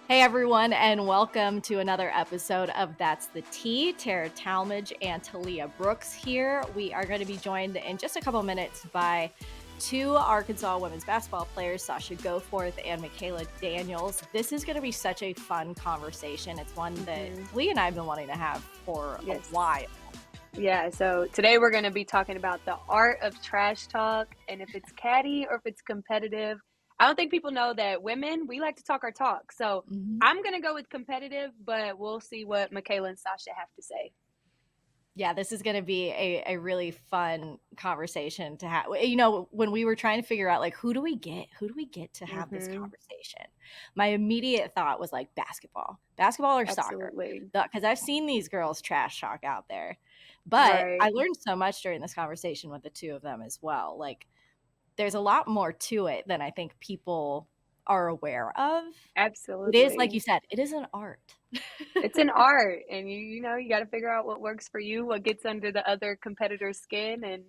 Hey everyone, and welcome to another episode of That's the Tea. Tera, Talmadge, and Taliyah Brooks here. We are going to be joined in just a couple minutes by two Arkansas women's basketball players, Sasha Goforth and Makayla Daniels. This is going to be such a fun conversation. It's one that Taliyah and I have been wanting to have for a while. Yeah, so today we're going to be talking about the art of trash talk and if it's catty or if it's competitive. I don't think people know that women, we like to talk our talk. So I'm going to go with competitive, but we'll see what Makayla and Sasha have to say. Yeah, this is going to be a really fun conversation to have. You know, when we were trying to figure out, like, who do we get to have this conversation? My immediate thought was, like, basketball or soccer. Because I've seen these girls trash talk out there. But I learned so much during this conversation with the two of them as well. Like, there's a lot more to it than I think people are aware of. Absolutely. It is, like you said, it is an art. It's an art, and you got to figure out what works for you, what gets under the other competitor's skin, and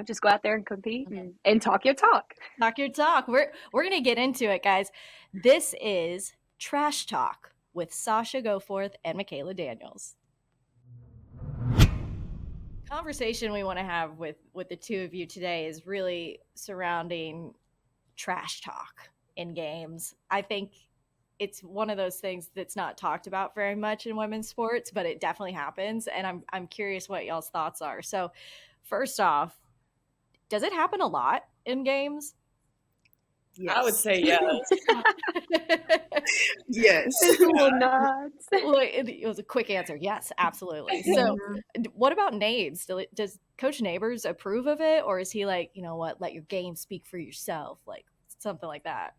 just go out there and compete and talk your talk. Talk your talk. We're gonna get into it, guys. This is Trash Talk with Sasha Goforth and Makayla Daniels. Conversation we want to have with the two of you today is really surrounding trash talk in games. I think it's one of those things that's not talked about very much in women's sports, but it definitely happens, and I'm curious what y'all's thoughts are. So, first off, does it happen a lot in games? Yes. I would say yes. Yes. It was a quick answer. Yes, absolutely. So what about Naves? Does Coach Neighbors approve of it? Or is he like, you know what, let your game speak for yourself? Like something like that.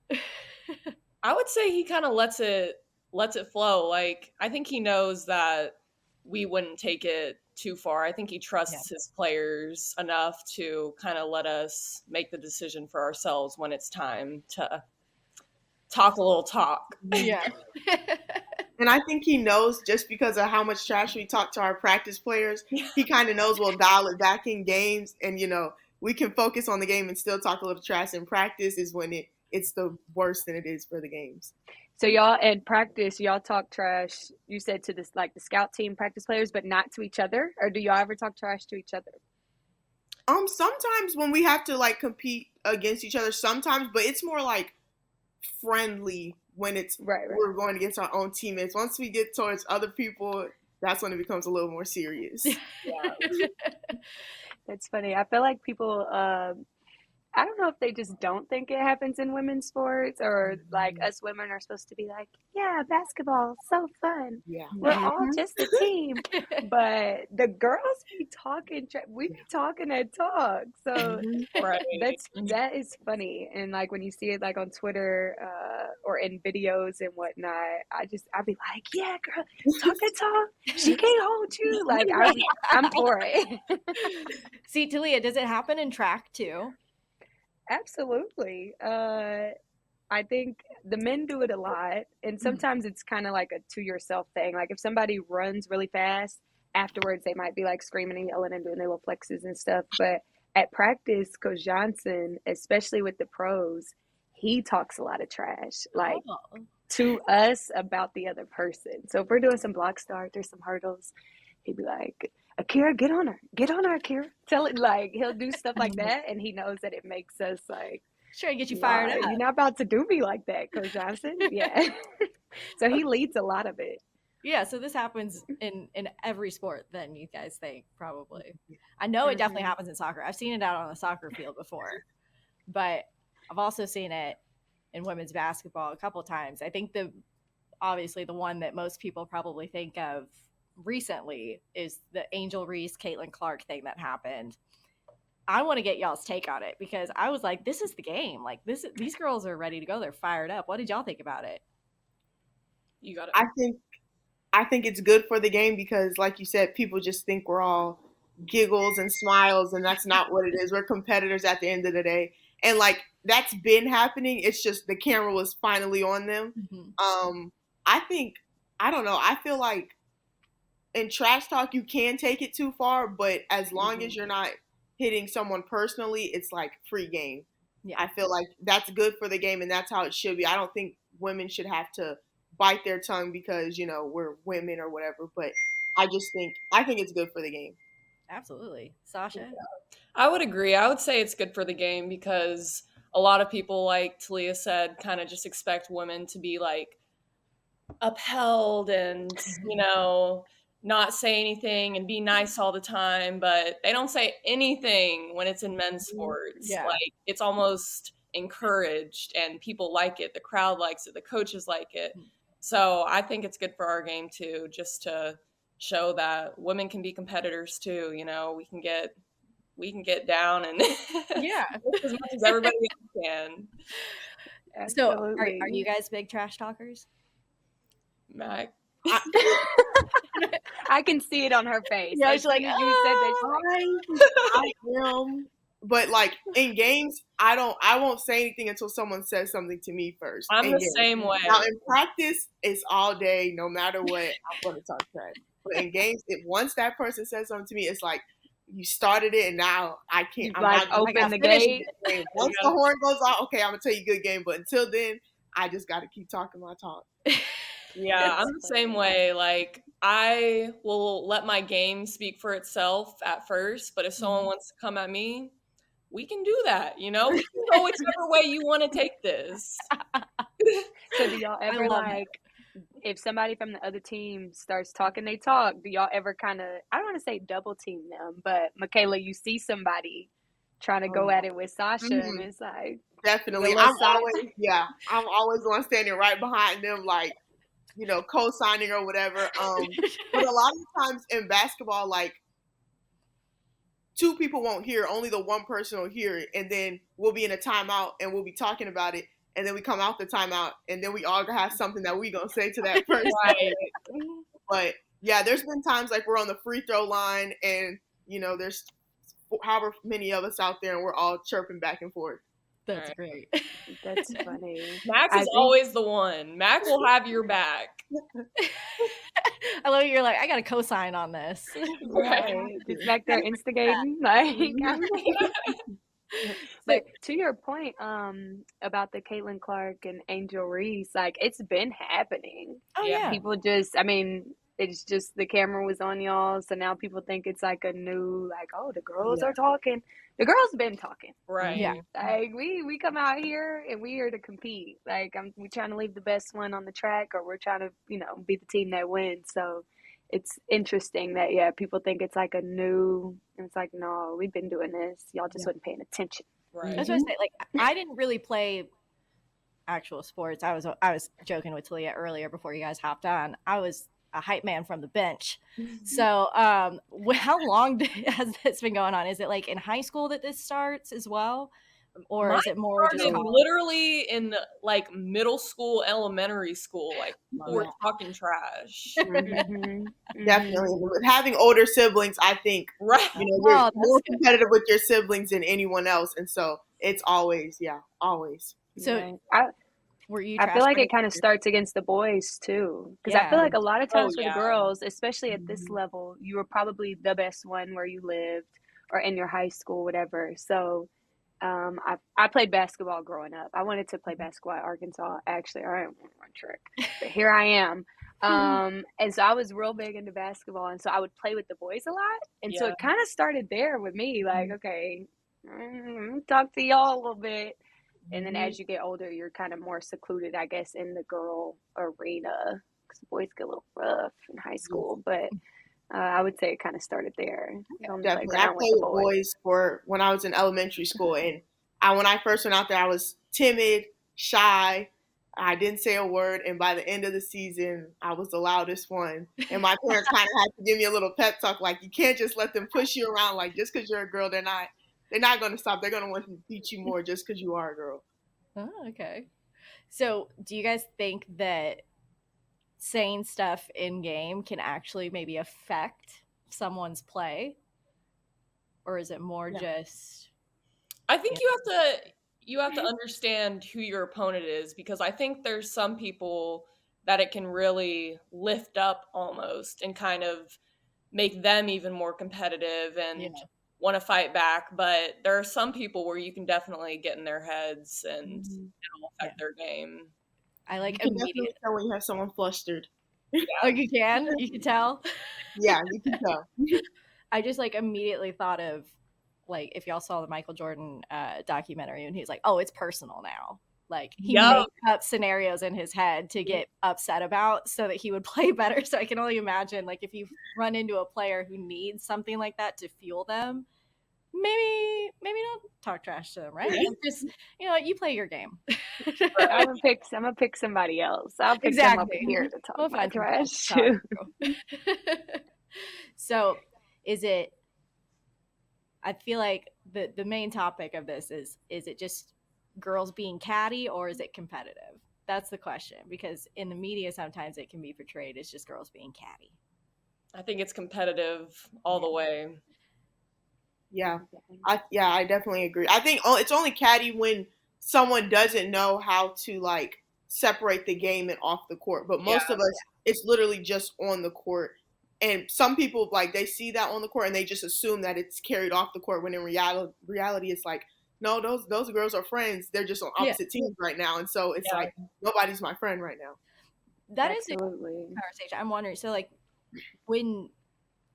I would say he kind of lets it flow. Like, I think he knows that we wouldn't take it too far. I think he trusts his players enough to kind of let us make the decision for ourselves when it's time to talk a little talk. Yeah. And I think he knows, just because of how much trash we talk to our practice players, he kind of knows we'll dial it back in games, and we can focus on the game and still talk a little trash in practice is when it's the worse than it is for the games. So y'all in practice, y'all talk trash, you said, to this, like the scout team practice players, but not to each other? Or do y'all ever talk trash to each other? Sometimes when we have to like compete against each other, sometimes, but it's more like friendly when it's we're going against our own teammates. Once we get towards other people, that's when it becomes a little more serious. Yeah. That's funny. I feel like people I don't know if they just don't think it happens in women's sports, or like us women are supposed to be like, yeah, basketball, so fun. Yeah. We're all just a team. But the girls be talking, we be talking that talk. So that is funny. And like when you see it like on Twitter or in videos and whatnot, I'd be like, yeah, girl, talk that talk. She can't hold you. Like I'm for it. See, Taliyah, does it happen in track too? Absolutely. I think the men do it a lot, and sometimes it's kind of like a to yourself thing. Like if somebody runs really fast, afterwards they might be like screaming and yelling and doing their little flexes and stuff. But at practice, Coach Johnson, especially with the pros, he talks a lot of trash, like to us about the other person. So if we're doing some block starts or some hurdles, he'd be like, Akira, get on her, Akira. Tell it, like, he'll do stuff like that, and he knows that it makes us like, sure, get you fired up. You're not about to do me like that, Coach Johnson. Yeah. So he leads a lot of it. Yeah, so this happens in every sport then, you guys think, probably. I know it definitely happens in soccer. I've seen it out on the soccer field before, but I've also seen it in women's basketball a couple of times. I think obviously the one that most people probably think of recently is the Angel Reese, Caitlin Clark thing that happened. I want to get y'all's take on it because I was like, this is the game. Like these girls are ready to go. They're fired up. What did y'all think about it? You got it. I think it's good for the game because, like you said, people just think we're all giggles and smiles, and that's not what it is. We're competitors at the end of the day. And like that's been happening. It's just the camera was finally on them. I don't know. I feel like in trash talk, you can take it too far, but as long as you're not hitting someone personally, it's like free game. Yeah. I feel like that's good for the game, and that's how it should be. I don't think women should have to bite their tongue because, you know, we're women or whatever. But I think it's good for the game. Absolutely. Sasha? I would agree. I would say it's good for the game because a lot of people, like Taliyah said, kind of just expect women to be like upheld and, you know, not say anything and be nice all the time, but they don't say anything when it's in men's sports. Yeah. Like, it's almost encouraged and people like it. The crowd likes it. The coaches like it. So I think it's good for our game too, just to show that women can be competitors too. You know, we can get down and Yeah. as much as everybody else can. So Absolutely. are you guys big trash talkers? Mac. I can see it on her face. Yeah, As she's like, soon as you said that, she's like, I am, but like in games, I won't say anything until someone says something to me first. I'm in the games. same way. Now in practice, it's all day, no matter what. I'm going to talk trash. But in games, once that person says something to me, it's like you started it, and now I can't. I'm like, not open the finish gate. game. Once the horn goes off, okay, I'm gonna tell you good game. But until then, I just got to keep talking my talk. Yeah, I'm the same way. Like, I will let my game speak for itself at first, but if someone wants to come at me, we can do that. You know, we can go whichever way you want to take this. So do y'all ever love like, if somebody from the other team starts talking, they talk, do y'all ever kind of, I don't want to say double team them, but Makayla, you see somebody trying to go at it with Sasha, and it's like, Definitely, the I'm little always the one standing right behind them, like, you know, co-signing or whatever. But a lot of times in basketball, like, two people won't hear, only the one person will hear it, and then we'll be in a timeout and we'll be talking about it, and then we come out the timeout, and then we all have something that we gonna say to that person. Right. But yeah, there's been times like we're on the free throw line, and you know, there's however many of us out there, and we're all chirping back and forth. That's great. That's funny. Mac is always the one. Mac will have your back. I love you're like, I got a cosign on this. Right. Just back there instigating. Like, but to your point, about the Caitlin Clark and Angel Reese, like, it's been happening. Oh yeah. People just, I mean, it's just the camera was on y'all, so now people think it's like a new, like, oh, the girls are talking. The girls been talking. Right. Yeah. Like, we come out here and we here to compete. Like, we're trying to leave the best one on the track, or we're trying to, you know, be the team that wins. So it's interesting that, yeah, people think it's like a new, and it's like, no, we've been doing this. Y'all just wasn't paying attention. Right. That's what I say. Like, I didn't really play actual sports. I was joking with Taliyah earlier before you guys hopped on. I was a hype man from the bench. So how long has this been going on? Is it like in high school that this starts as well? Or is it more just literally in like middle school, elementary school, like we're talking trash. Definitely. With having older siblings, I think, right, you know, you're more competitive with your siblings than anyone else, and so it's always, always. So were you? I feel like it kind of starts against the boys too, because I feel like a lot of times for the girls, especially at this level, you were probably the best one where you lived or in your high school, whatever. So I played basketball growing up. I wanted to play basketball at Arkansas. Actually, I didn't want to run track, but here I am. And so I was real big into basketball, and so I would play with the boys a lot. And so it kind of started there with me, like, okay, talk to y'all a little bit. And then as you get older, you're kind of more secluded, I guess, in the girl arena, because boys get a little rough in high school. But I would say it kind of started there. Definitely. I played with boys for when I was in elementary school. And when I first went out there, I was timid, shy. I didn't say a word. And by the end of the season, I was the loudest one. And my parents kind of had to give me a little pep talk, like, you can't just let them push you around. Like, just because you're a girl, they're not going to stop. They're going to want to teach you more just because you are a girl. Oh, okay. So do you guys think that saying stuff in game can actually maybe affect someone's play? Or is it more just... I think you have to understand who your opponent is, because I think there's some people that it can really lift up almost and kind of make them even more competitive and want to fight back. But there are some people where you can definitely get in their heads and it'll affect their game. I like You can definitely immediate. tell when you have someone flustered. Like you can tell. Yeah, you can tell. I just like immediately thought of like if y'all saw the Michael Jordan documentary and he's like, oh, it's personal now. Like he made up scenarios in his head to get upset about so that he would play better. So I can only imagine like if you run into a player who needs something like that to fuel them, maybe don't talk trash to them, right? Like just you play your game. I'm gonna pick somebody else. I'll pick them over here to talk my trash too. So is it, I feel like the main topic of this is it just girls being catty or is it competitive? That's the question, because in the media sometimes it can be portrayed as just girls being catty. I think it's competitive all the way. Yeah, I definitely agree. I think it's only catty when someone doesn't know how to like separate the game and off the court. But most of us, it's literally just on the court. And some people like they see that on the court and they just assume that it's carried off the court when in reality it's like, no, those girls are friends. They're just on opposite teams right now, and so it's like nobody's my friend right now. That is a conversation. I'm wondering. So like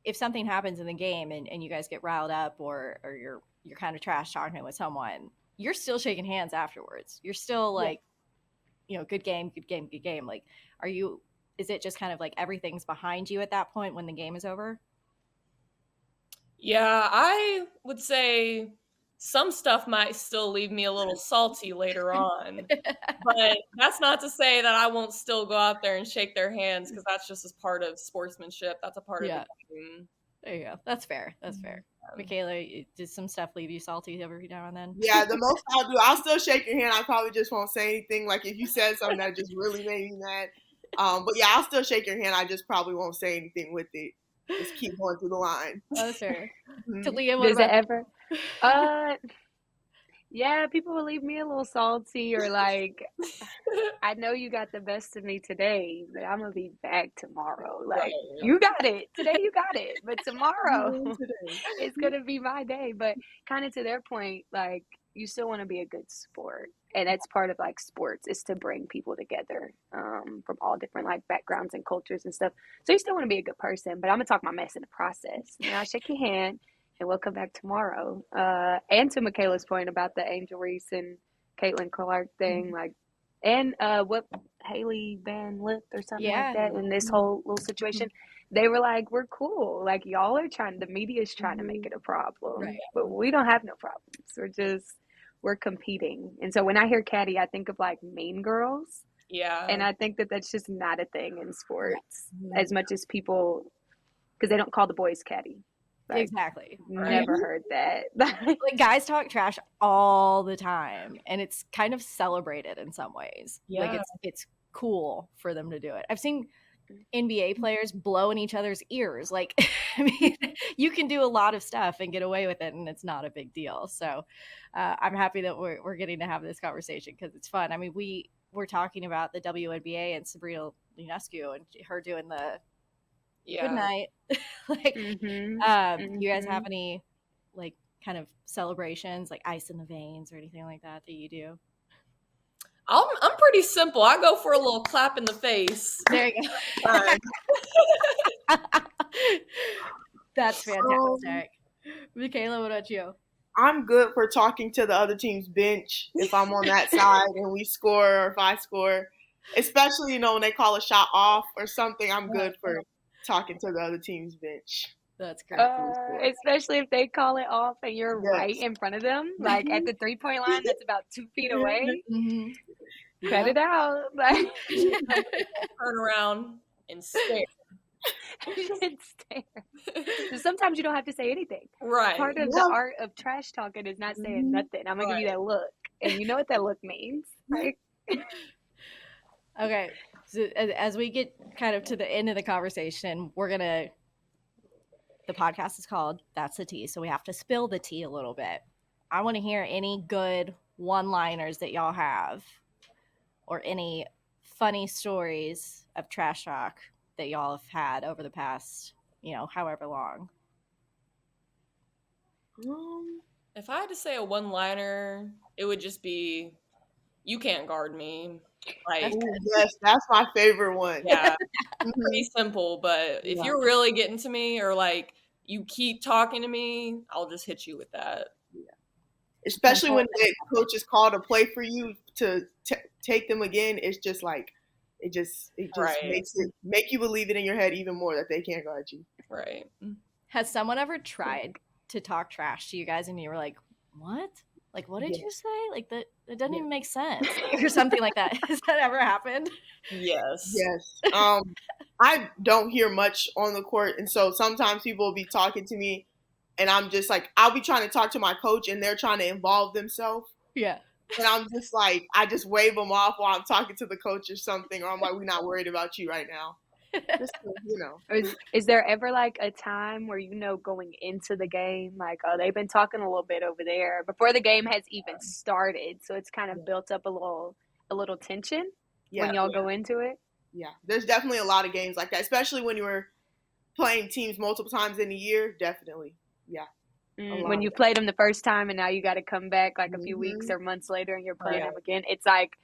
if something happens in the game and you guys get riled up or you're kind of trash talking with someone, you're still shaking hands afterwards. You're still like, good game. Like, is it just kind of like everything's behind you at that point when the game is over? Yeah, I would say some stuff might still leave me a little salty later on. But that's not to say that I won't still go out there and shake their hands, because that's just as part of sportsmanship. That's a part of the game. There you go. That's fair. Makayla, did some stuff leave you salty every now and then? Yeah, the most I'll do, I'll still shake your hand. I probably just won't say anything. Like if you said something that just really made me mad. But yeah, I'll still shake your hand. I just probably won't say anything with it. Just keep going through the line. Oh, sure. Taliyah, does it ever? Yeah, people will leave me a little salty or like, I know you got the best of me today, but I'm gonna be back tomorrow. Like you got it today, you got it, but tomorrow it's gonna be my day. But kind of to their point, like you still want to be a good sport, and that's part of like sports is to bring people together from all different like backgrounds and cultures and stuff. So you still want to be a good person, but I'm gonna talk my mess in the process. And I'll shake your hand. And we'll come back tomorrow. And to Makayla's point about the Angel Reese and Caitlin Clark thing, like, and what Haley Van Lith or something like that in this whole little situation, they were like, "We're cool. Like y'all are the media's trying to make it a problem, but we don't have no problems. We're competing." And so when I hear Catty, I think of like Mean Girls. Yeah. And I think that that's just not a thing in sports as much as people, because they don't call the boys catty. Like, exactly. Never heard that. Like guys talk trash all the time, and it's kind of celebrated in some ways. Yeah. Like it's cool for them to do it. I've seen NBA players blow in each other's ears. Like, I mean, you can do a lot of stuff and get away with it, and it's not a big deal. So I'm happy that we're getting to have this conversation because it's fun. I mean, we're talking about the WNBA and Sabrina Ionescu and her doing the good night. Like, you guys have any like kind of celebrations, like ice in the veins or anything like that you do? I'm pretty simple. I go for a little clap in the face. There you go. That's fantastic. Makayla, what about you? I'm good for talking to the other team's bench if I'm on that side and we score, or if I score. Especially, when they call a shot off or something, I'm good for talking to the other team's bench. That's great. Especially if they call it off and you're right in front of them, like at the 3-point line that's about 2 feet away. Cut it out. Like, turn around and stare. So sometimes you don't have to say anything. Right. Part of the art of trash talking is not saying nothing. I'm gonna give you that look, and you know what that look means, right? Okay. So as we get kind of to the end of the conversation, the podcast is called That's the Tea, so we have to spill the tea a little bit. I want to hear any good one-liners that y'all have, or any funny stories of trash talk that y'all have had over the past, however long. If I had to say a one-liner, it would just be, you can't guard me. Like, Ooh, yes, that's my favorite one. yeah, Mhm. pretty simple. But if Yeah. you're really getting to me, or like you keep talking to me, I'll just hit you with that. Especially when the coach is called to play for you to take them again, it's just like it just Right. make you believe it in your head even more that they can't guard you. Right. Has someone ever tried to talk trash to you guys and you were like, what? Like, what did you say? Like, that doesn't even make sense. Or something like that. Has that ever happened? Yes. Yes. I don't hear much on the court, and so sometimes people will be talking to me, and I'm just like, I'll be trying to talk to my coach, and they're trying to involve themselves. Yeah. And I'm just like, I just wave them off while I'm talking to the coach or something, or I'm like, we're not worried about you right now. Just, Is there ever like a time where going into the game, like, oh, they've been talking a little bit over there before the game has even started, so it's kind of built up a little tension when y'all go into it? Yeah, there's definitely a lot of games like that, especially when you were playing teams multiple times in a year. Definitely, yeah. When you played them the first time and now you got to come back like a few weeks or months later and you're playing them again, it's like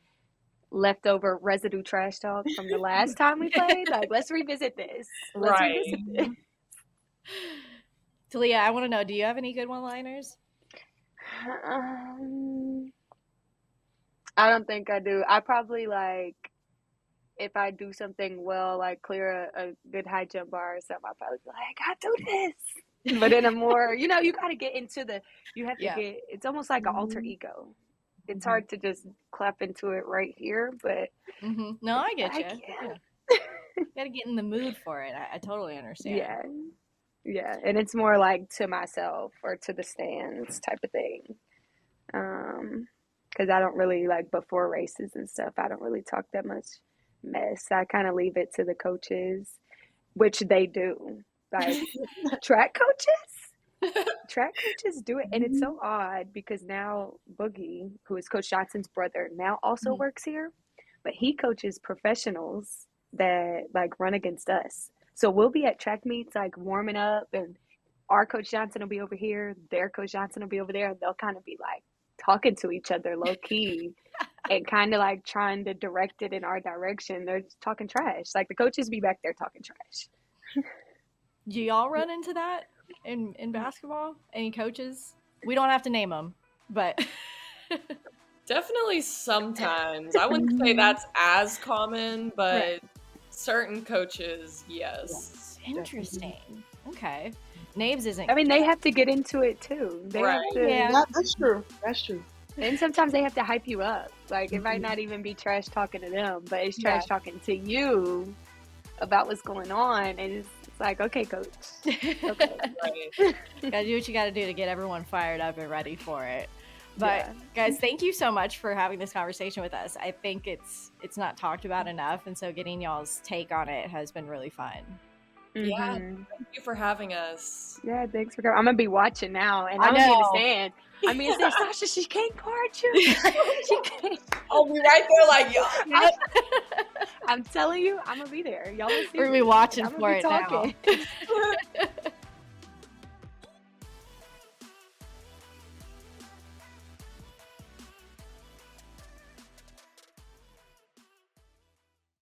leftover residue trash talk from the last time we played. Like, let's revisit this. Revisit this. Taliyah, I want to know, do you have any good one-liners? I don't think I do. I probably, like, if I do something well, like clear a good high jump bar or something, I'll probably be like, I do this. But in a more, you got to get into it's almost like an alter ego. It's hard to just clap into it right here, but. No, I get you. Yeah. You got to get in the mood for it. I totally understand. Yeah. And it's more like to myself or to the stands type of thing. Because I don't really, like, before races and stuff, I don't really talk that much mess. I kind of leave it to the coaches, which they do. Like, track coaches do it. And it's so odd because now Boogie, who is Coach Johnson's brother, now also works here, but he coaches professionals that, like, run against us. So we'll be at track meets, like, warming up, and our Coach Johnson will be over here, their Coach Johnson will be over there, and they'll kind of be, like, talking to each other low-key and kind of, like, trying to direct it in our direction. They're just talking trash. Like, the coaches be back there talking trash. Do y'all run into that in basketball? Any coaches? We don't have to name them, but... Definitely sometimes. I wouldn't say that's as common, but certain coaches, yes. Interesting. Okay. Naves isn't... I mean, they have to get into it, too. They have to, Yeah, that's true. That's true. And sometimes they have to hype you up. Like, it might not even be trash talking to them, but it's trash talking to you about what's going on. And it's like, okay, coach. Okay. Gotta do what you gotta do to get everyone fired up and ready for it. But guys, thank you so much for having this conversation with us. I think it's not talked about enough, and so getting y'all's take on it has been really fun. Yeah, thank you for having us. Yeah, thanks for coming. I'm gonna be watching now, and I'm gonna stand. I mean, is there Sasha? She can't guard you. She can't. I'll be right there, like, y'all. I'm telling you, I'm gonna be there. Y'all will see. We're gonna be watching for it now.